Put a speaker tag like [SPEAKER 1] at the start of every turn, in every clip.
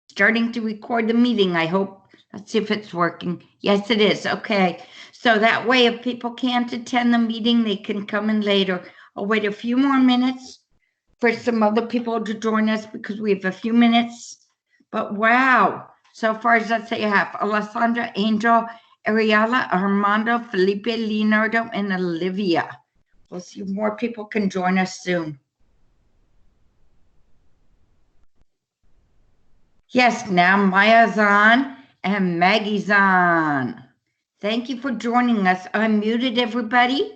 [SPEAKER 1] starting to record the meeting. I hope. Let's see if it's working. Yes, it is. Okay. So that way, if people can't attend the meeting, they can come in later. I'll wait a few more minutes for some other people to join us because we have a few minutes. But wow. So far as I say, I have Alessandra, Angel, Ariella, Armando, Felipe, Leonardo, and Olivia. We'll see if more people can join us soon. Yes, now Maya's on and Maggie's on. Thank you for joining us. I muted everybody.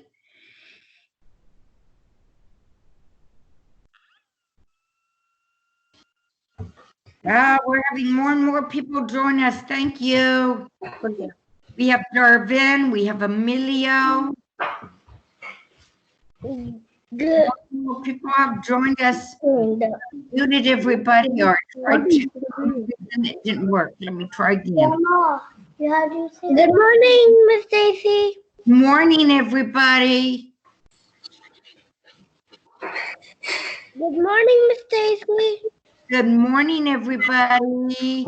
[SPEAKER 1] We're having more and more people join us. Thank you. We have Darvin, we have Emilio.
[SPEAKER 2] Good.
[SPEAKER 1] More people have joined us. Muted everybody, or tried to, and it didn't work. Let me try again.
[SPEAKER 2] Good morning, Miss Stacy.
[SPEAKER 1] Morning, everybody.
[SPEAKER 2] Good morning, Miss Stacy.
[SPEAKER 1] Good morning, everybody.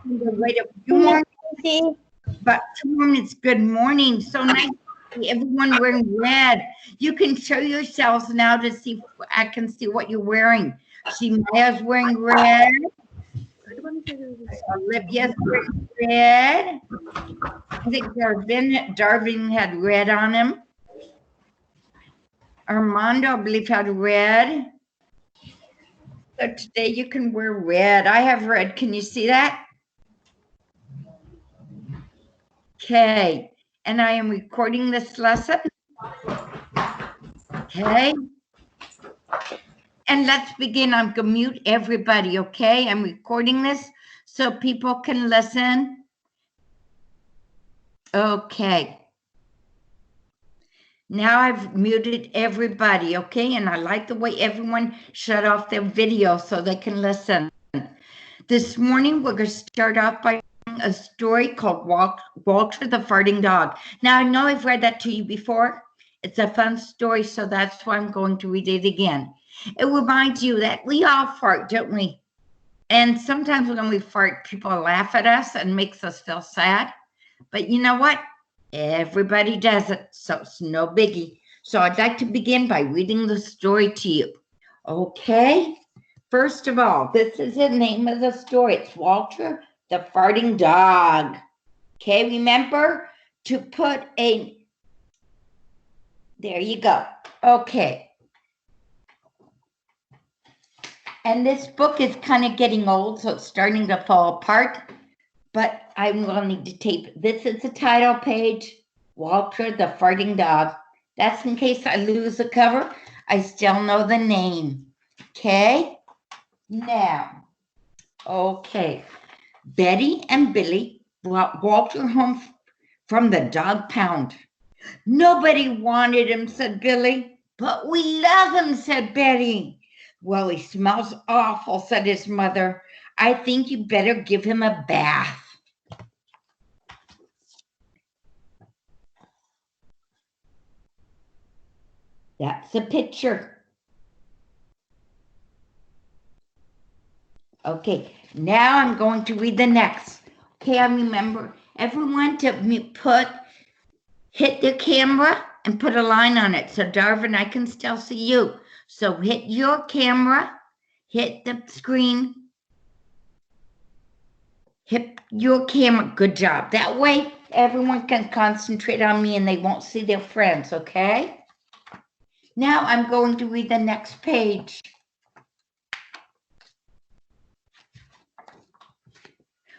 [SPEAKER 1] Wait a few more minutes, about 2 minutes. Good morning. So nice to see everyone wearing red. You can show yourselves now to see. I can see what you're wearing. See, Maya's wearing red. Olivia's wearing red. I think Darvin had red on him. Armando, I believe, had red. So today you can wear red. I have red. Can you see that? Okay. And I am recording this lesson. Okay. And let's begin. I'm going to mute everybody, okay? I'm recording this so people can listen. Okay. Now I've muted everybody, okay? And I like the way everyone shut off their video so they can listen. This morning, we're going to start off by a story called Walter the Farting Dog. Now, I know I've read that to you before. It's a fun story, so that's why I'm going to read it again. It reminds you that we all fart, don't we? And sometimes when we fart, people laugh at us and makes us feel sad. But you know what? Everybody does it, so it's no biggie. So I'd like to begin by reading the story to you. Okay? First of all, this is the name of the story. It's Walter the Farting Dog. Okay, remember to put a... There you go. Okay. And this book is kind of getting old, so it's starting to fall apart. But I will need to tape. This is the title page, Walter the Farting Dog. That's in case I lose the cover. I still know the name. Okay? Now, okay. Betty and Billy brought Walter home from the dog pound. Nobody wanted him, said Billy. But we love him, said Betty. Well, he smells awful, said his mother. I think you better give him a bath. That's the picture. Okay, now I'm going to read the next. Okay, I remember everyone to hit the camera and put a line on it. So Darvin, I can still see you. So hit your camera, hit the screen, hit your camera. Good job. That way everyone can concentrate on me and they won't see their friends, okay? Now I'm going to read the next page.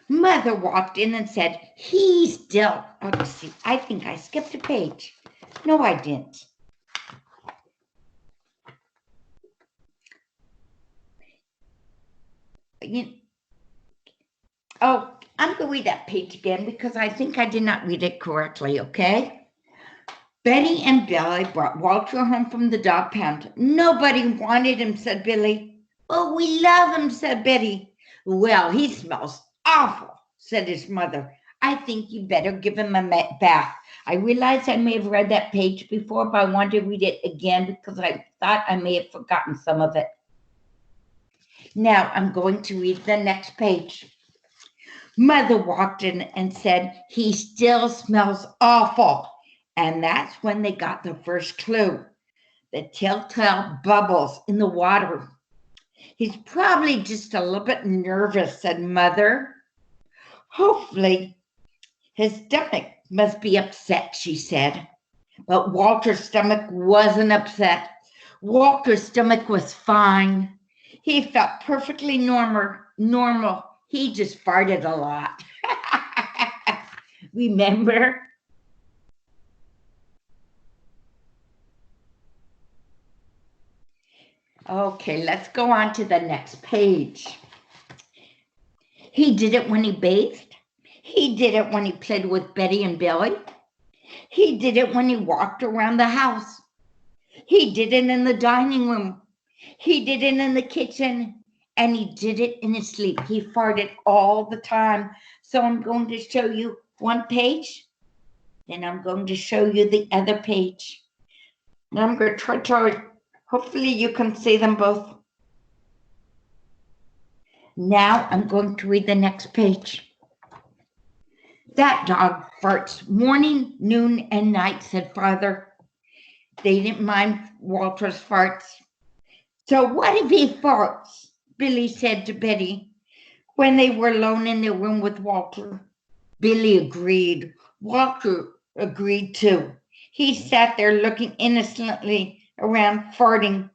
[SPEAKER 1] Mother walked in and said, he's still. Let's see, I think I skipped a page. No, I didn't. Oh, I'm going to read that page again because I think I did not read it correctly, okay? Betty and Billy brought Walter home from the dog pound. Nobody wanted him, said Billy. Oh, we love him, said Betty. Well, he smells awful, said his mother. I think you better give him a bath. I realize I may have read that page before, but I wanted to read it again because I thought I may have forgotten some of it. Now I'm going to read the next page. Mother walked in and said, "He still smells awful." And that's when they got the first clue. The telltale bubbles in the water. "He's probably just a little bit nervous," said Mother. "Hopefully his stomach must be upset," she said. But Walter's stomach wasn't upset. Walter's stomach was fine. He felt perfectly normal. He just farted a lot. Remember? Okay, let's go on to the next page. He did it when he bathed. He did it when he played with Betty and Billy. He did it when he walked around the house. He did it in the dining room. He did it in the kitchen. And he did it in his sleep. He farted all the time. So I'm going to show you one page. Then I'm going to show you the other page. Now I'm going to try to, hopefully you can see them both. Now I'm going to read the next page. That dog farts morning, noon, and night, said Father. They didn't mind Walter's farts. So what if he farts? Billy said to Betty when they were alone in their room with Walter. Billy agreed. Walter agreed too. He sat there looking innocently around, farting.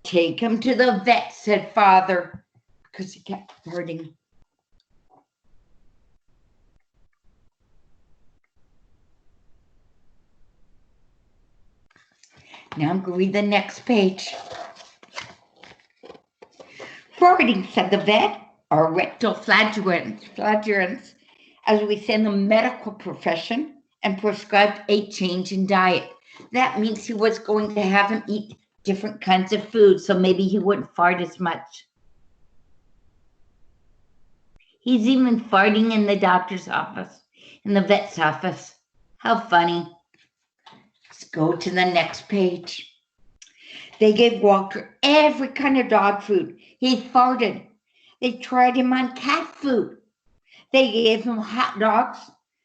[SPEAKER 1] Take him to the vet, said Father, because he kept farting. Now I'm going to read the next page. Farting, said the vet, are rectal flatulence, as we say in the medical profession, and prescribed a change in diet. That means he was going to have him eat different kinds of food, so maybe he wouldn't fart as much. He's even farting in the doctor's office, in the vet's office. How funny. Let's go to the next page. They gave Walter every kind of dog food. He farted. They tried him on cat food. They gave him hot dogs,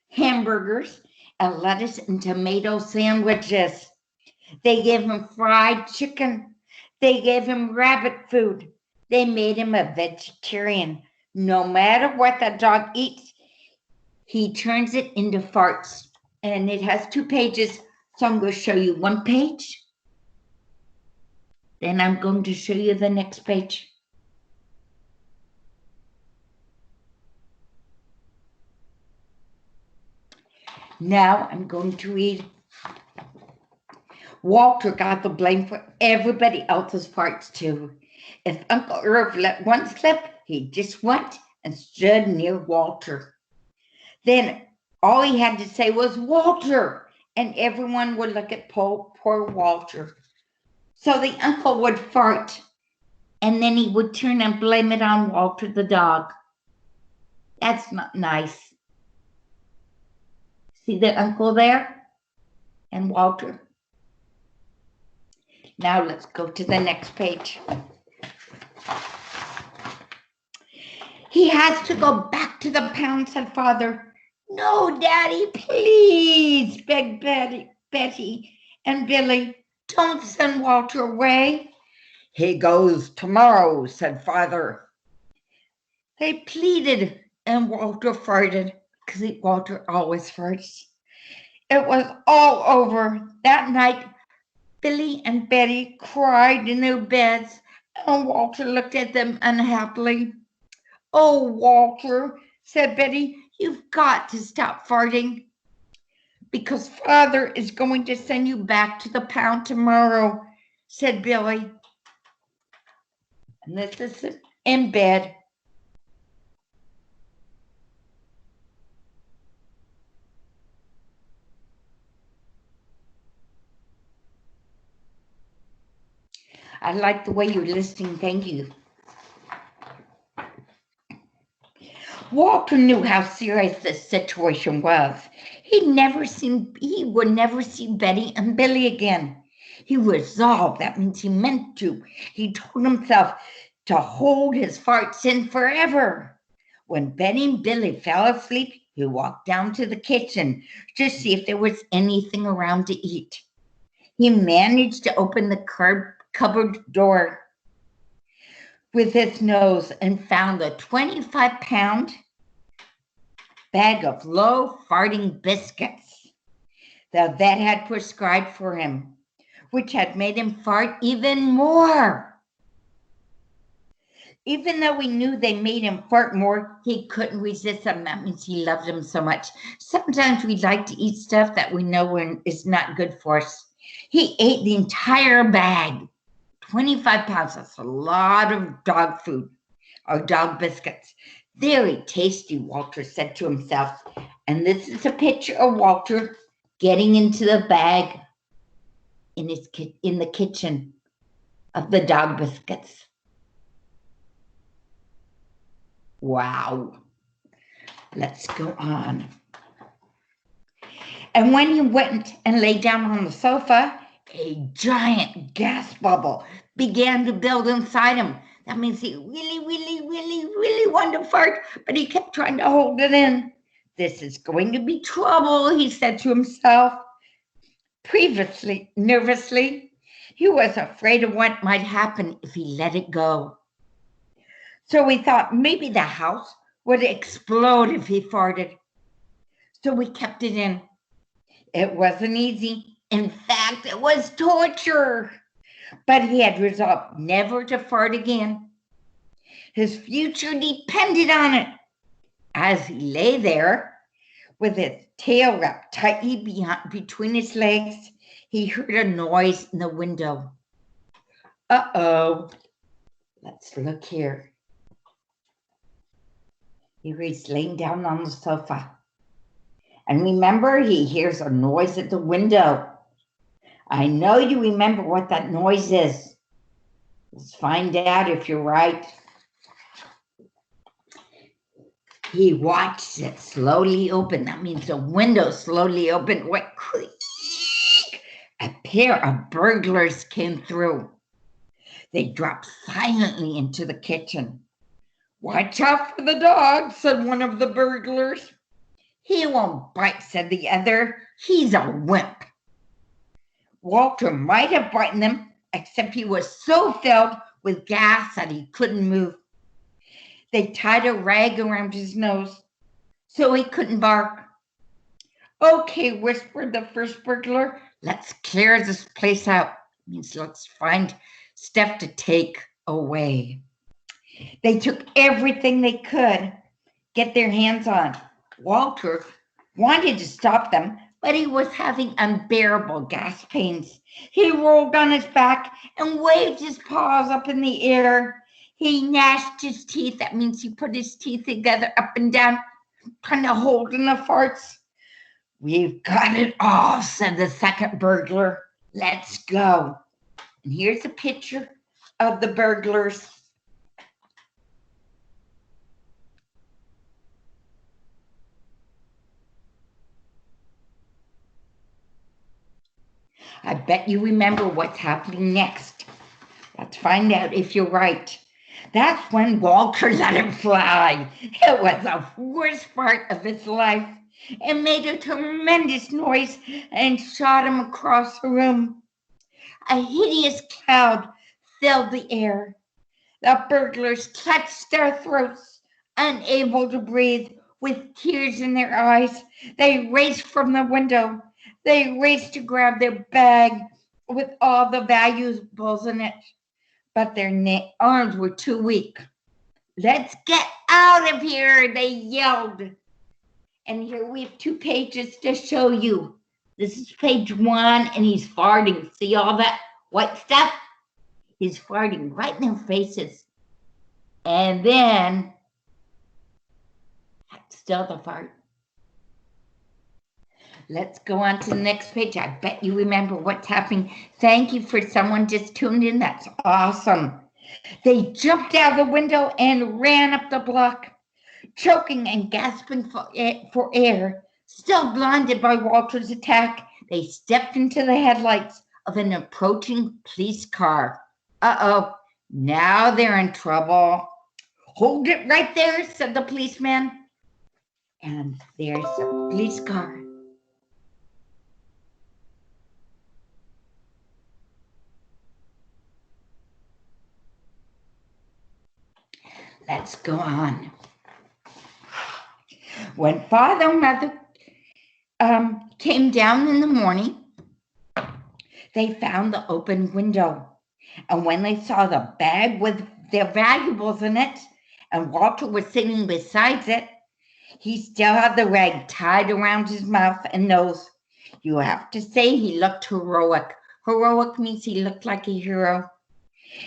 [SPEAKER 1] hamburgers, and lettuce and tomato sandwiches. They gave him fried chicken. They gave him rabbit food. They made him a vegetarian. No matter what the dog eats, he turns it into farts. And it has 2 pages, so I'm going to show you one page. Then I'm going to show you the next page. Now I'm going to read. Walter got the blame for everybody else's farts too. If Uncle Irv let one slip, he just went and stood near Walter. Then all he had to say was, "Walter," and everyone would look at poor Walter. So the uncle would fart, and then he would turn and blame it on Walter the dog. That's not nice. See the uncle there? And Walter. Now let's go to the next page. He has to go back to the pound, said Father. No, Daddy, please, begged Betty and Billy. Don't send Walter away. He goes tomorrow, said Father. They pleaded, and Walter farted, because Walter always farts. It was all over. That night, Billy and Betty cried in their beds, and Walter looked at them unhappily. Oh, Walter, said Betty, you've got to stop farting, because Father is going to send you back to the pound tomorrow, said Billy. And this is in bed. I like the way you're listening. Thank you. Walter knew how serious this situation was. He would never see Betty and Billy again. He resolved, that means he meant to. He told himself, to hold his farts in forever. When Benny and Billy fell asleep, he walked down to the kitchen to see if there was anything around to eat. He managed to open the cupboard door with his nose and found a 25-pound bag of low farting biscuits the vet had prescribed for him, which had made him fart even more. Even though we knew they made him fart more, he couldn't resist them. That means he loved them so much. Sometimes we like to eat stuff that we know is not good for us. He ate the entire bag, 25 pounds. That's a lot of dog food or dog biscuits. Very tasty, Walter said to himself. And this is a picture of Walter getting into the bag in the kitchen of the dog biscuits. Wow. Let's go on. And when he went and lay down on the sofa, a giant gas bubble began to build inside him. That means he really wanted to fart, but he kept trying to hold it in. This is going to be trouble, he said to himself. Previously, nervously, he was afraid of what might happen if he let it go. So we thought maybe the house would explode if he farted. So we kept it in. It wasn't easy. In fact, it was torture. But he had resolved never to fart again. His future depended on it. As he lay there, with his tail wrapped tightly between his legs, he heard a noise in the window. Uh-oh. Let's look here. He's laying down on the sofa. And remember, he hears a noise at the window. I know you remember what that noise is. Let's find out if you're right. He watched it slowly open. That means the window slowly opened. What creak? A pair of burglars came through. They dropped silently into the kitchen. Watch out for the dog, said one of the burglars. He won't bite, said the other. He's a wimp. Walter might have bitten them, except he was so filled with gas that he couldn't move. They tied a rag around his nose so he couldn't bark. Okay, whispered the first burglar. Let's clear this place out. Means let's find stuff to take away. They took everything they could get their hands on. Walter wanted to stop them, but he was having unbearable gas pains. He rolled on his back and waved his paws up in the air. He gnashed his teeth. That means he put his teeth together up and down, trying to hold in the farts. We've got it all, said the second burglar. Let's go. And here's a picture of the burglars. I bet you remember what's happening next. Let's find out if you're right. That's when Walter let him fly. It was the worst part of his life. It made a tremendous noise and shot him across the room. A hideous cloud filled the air. The burglars clutched their throats, unable to breathe, with tears in their eyes. They raced from the window. They raced to grab their bag with all the valuables in it, but their arms were too weak. Let's get out of here, they yelled. And here we have 2 pages to show you. This is page 1, and he's farting. See all that white stuff? He's farting right in their faces. And then, still the fart. Let's go on to the next page. I bet you remember what's happening. Thank you for someone just tuned in. That's awesome. They jumped out of the window and ran up the block, choking and gasping for air. Still blinded by Walter's attack, they stepped into the headlights of an approaching police car. Uh-oh, Now they're in trouble. Hold it right there, said the policeman. And there's a police car. Let's go on. When Father and Mother came down in the morning, they found the open window. And when they saw the bag with their valuables in it, and Walter was sitting beside it, he still had the rag tied around his mouth and nose. You have to say he looked heroic. Heroic means he looked like a hero.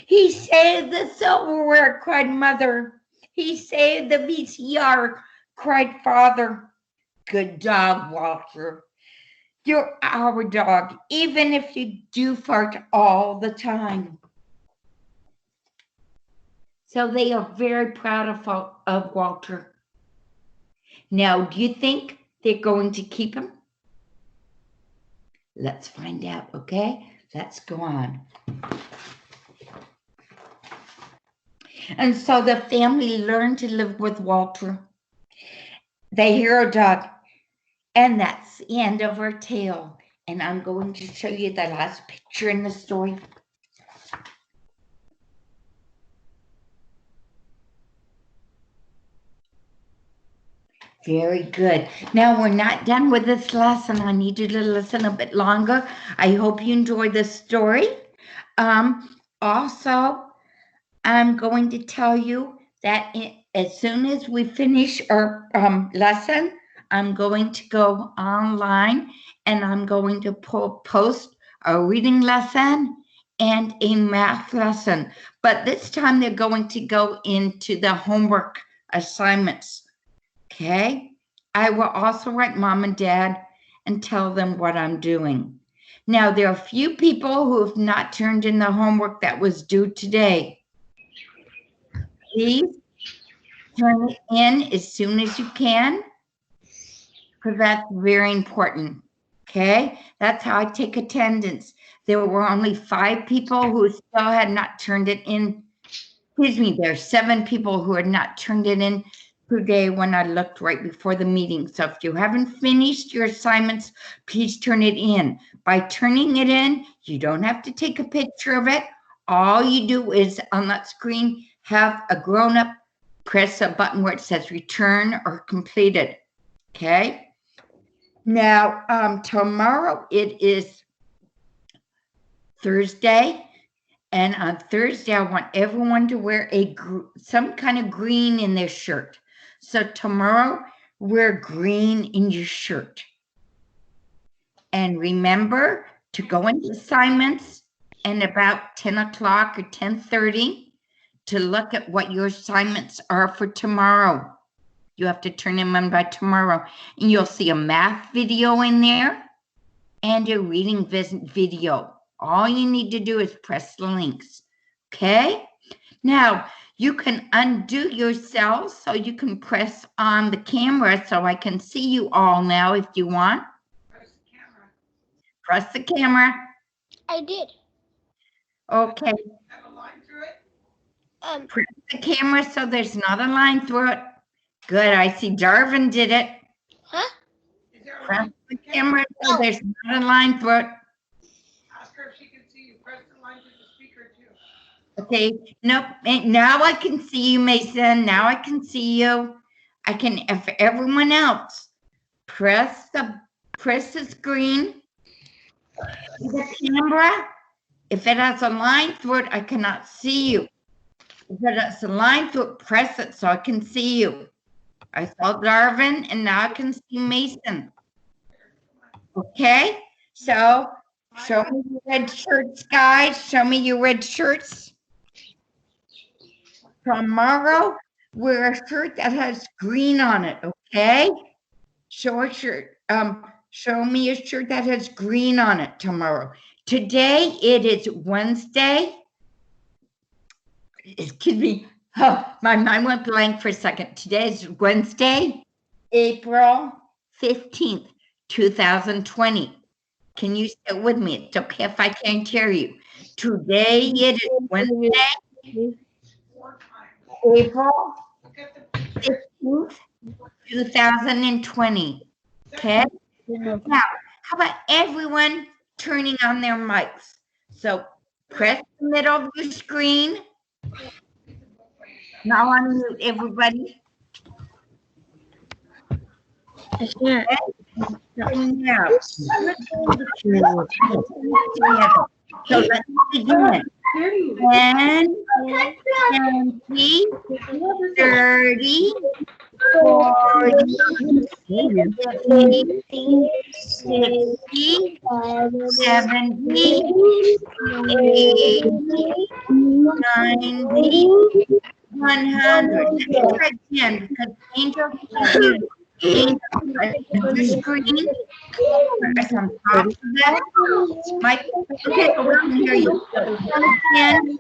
[SPEAKER 1] He saved the silverware, cried Mother. He saved the VCR, cried Father. Good dog, Walter. You're our dog, even if you do fart all the time. So they are very proud of Walter. Now, do you think they're going to keep him? Let's find out, okay? Let's go on. And so the family learned to live with Walter, the hero dog. And that's the end of our tale. And I'm going to show you the last picture in the story. Very good. Now we're not done with this lesson. I need you to listen a bit longer. I hope you enjoyed this story. Also, I'm going to tell you that as soon as we finish our lesson, I'm going to go online and I'm going to post a reading lesson and a math lesson. But this time they're going to go into the homework assignments. Okay? I will also write Mom and Dad and tell them what I'm doing. Now, there are a few people who have not turned in the homework that was due today. Please turn it in as soon as you can, because that's very important. Okay? That's how I take attendance. There were only 5 people who still had not turned it in. Excuse me, there are 7 people who had not turned it in today when I looked right before the meeting. So if you haven't finished your assignments, please turn it in. By turning it in, you don't have to take a picture of it. All you do is on that screen, have a grown-up press a button where it says return or completed. Okay? Now, tomorrow it is Thursday. And on Thursday, I want everyone to wear some kind of green in their shirt. So tomorrow, wear green in your shirt. And remember to go into assignments and about 10 o'clock or 10:30 to look at what your assignments are for tomorrow. You have to turn them in by tomorrow. And you'll see a math video in there and a reading video. All you need to do is press the links, okay? Now, you can undo yourself so you can press on the camera so I can see you all now if you want. Press the camera. Press the camera.
[SPEAKER 2] I did.
[SPEAKER 1] Okay.
[SPEAKER 2] Have a line through it?
[SPEAKER 1] Press the camera so there's not a line through it. Good, I see Darvin did it.
[SPEAKER 2] Huh?
[SPEAKER 1] Press the camera so there's not a line through it.
[SPEAKER 3] Ask her if she can see you. Press the line to the speaker too.
[SPEAKER 1] Okay, nope, now I can see you, Mason. Now I can see you. I can, if everyone else, press the screen, the camera. If it has a line through it, I cannot see you. If it has a line through it, press it so I can see you. I saw Darvin and now I can see Mason. Okay, so show me your red shirts, guys. Show me your red shirts. Tomorrow, wear a shirt that has green on it, okay? Show a shirt. Show me a shirt that has green on it tomorrow. Today, it is Wednesday. Excuse me. Oh, my mind went blank for a second. Today is Wednesday, April 15th, 2020. Can you sit with me? It's okay if I can't hear you. Today, it is Wednesday,
[SPEAKER 3] 4 times.
[SPEAKER 1] April
[SPEAKER 3] Look at the picture.
[SPEAKER 1] 15th, 2020. Okay? Now, how about everyone turning on their mics? So press the middle of your screen. Now unmute everybody. And now, we're going to together. So let's begin. 10, 20, 30, 40, 50, 60, 70, 80, 90, 100. Let's try again because Angel can't hear you. Angel, press your screen. Press on top of that. Mike, okay, we can hear you. 10,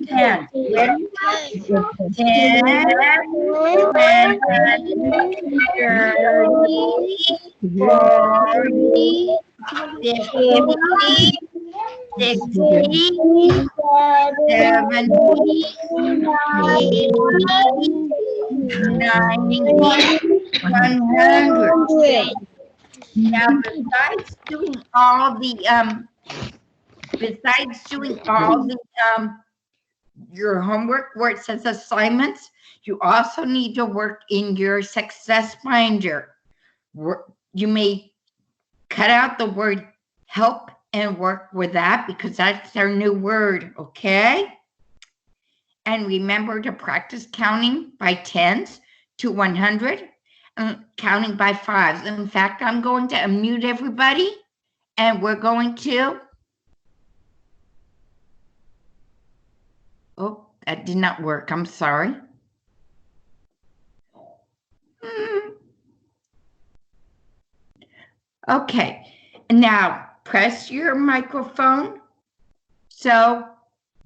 [SPEAKER 1] 10. Ready? 10, 20, 30, 40, 60, 70, 80, 90, 100. Now, besides doing all the your homework where it says assignments, you also need to work in your success finder. You may cut out the word help and work with that because that's their new word, okay? And remember to practice counting by tens to 100 and counting by fives. In fact, I'm going to unmute everybody and we're going to, oh, that did not work. I'm sorry. Okay, now press your microphone so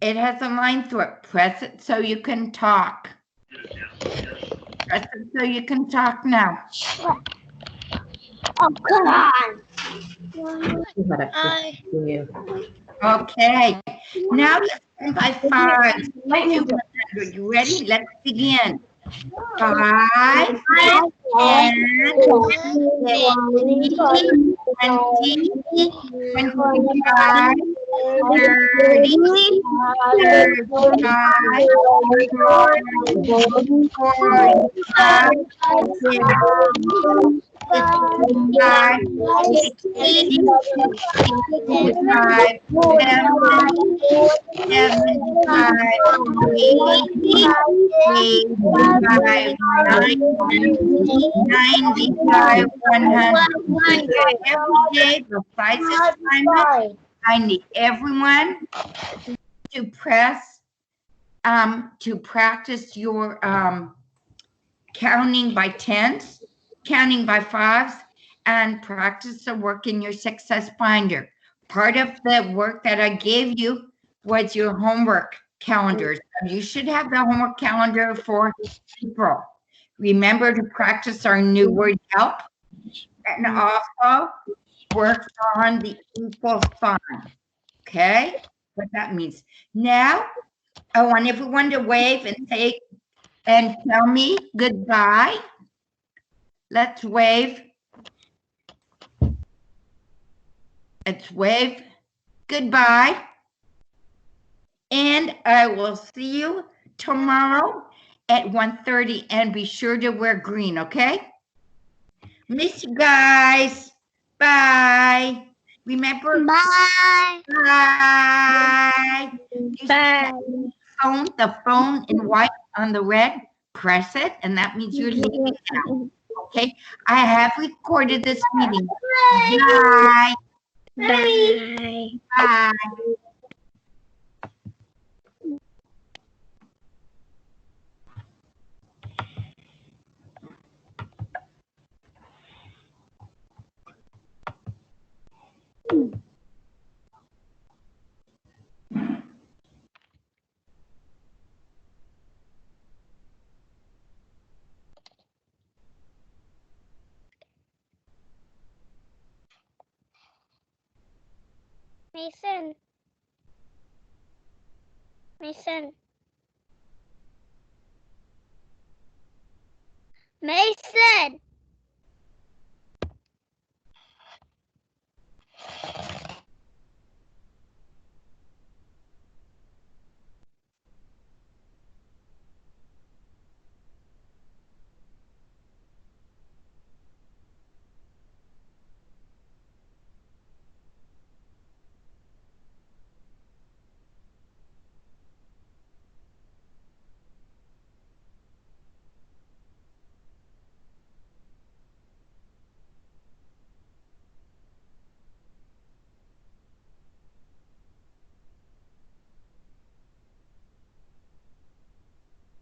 [SPEAKER 1] it has a line through it. Press it so you can talk. Press it so you can talk now.
[SPEAKER 2] Oh, come on.
[SPEAKER 1] Okay, now let's go by fives. You ready? Let's begin. 5, 10, 20, 25, 30, 35, 45, 55, 60, 65, 75, 80, 85, 95, 100. Every day besides this assignment, I need everyone to practice your counting by tens, counting by fives, and practice the work in your success finder. Part of the work that I gave you was your homework calendar. So you should have the homework calendar for April. Remember to practice our new word help and also work on the equal sign. Okay, what that means. Now, I want everyone to wave and say and tell me goodbye. Let's wave. Let's wave goodbye. And I will see you tomorrow at 1:30 and be sure to wear green, okay? Miss you guys. Bye. Remember?
[SPEAKER 2] Bye.
[SPEAKER 1] Bye.
[SPEAKER 2] Bye.
[SPEAKER 1] The phone in white on the red, press it, and that means you're leaving now. Okay, I have recorded this meeting. Bye.
[SPEAKER 2] Bye.
[SPEAKER 1] Bye.
[SPEAKER 2] Mason. Mason.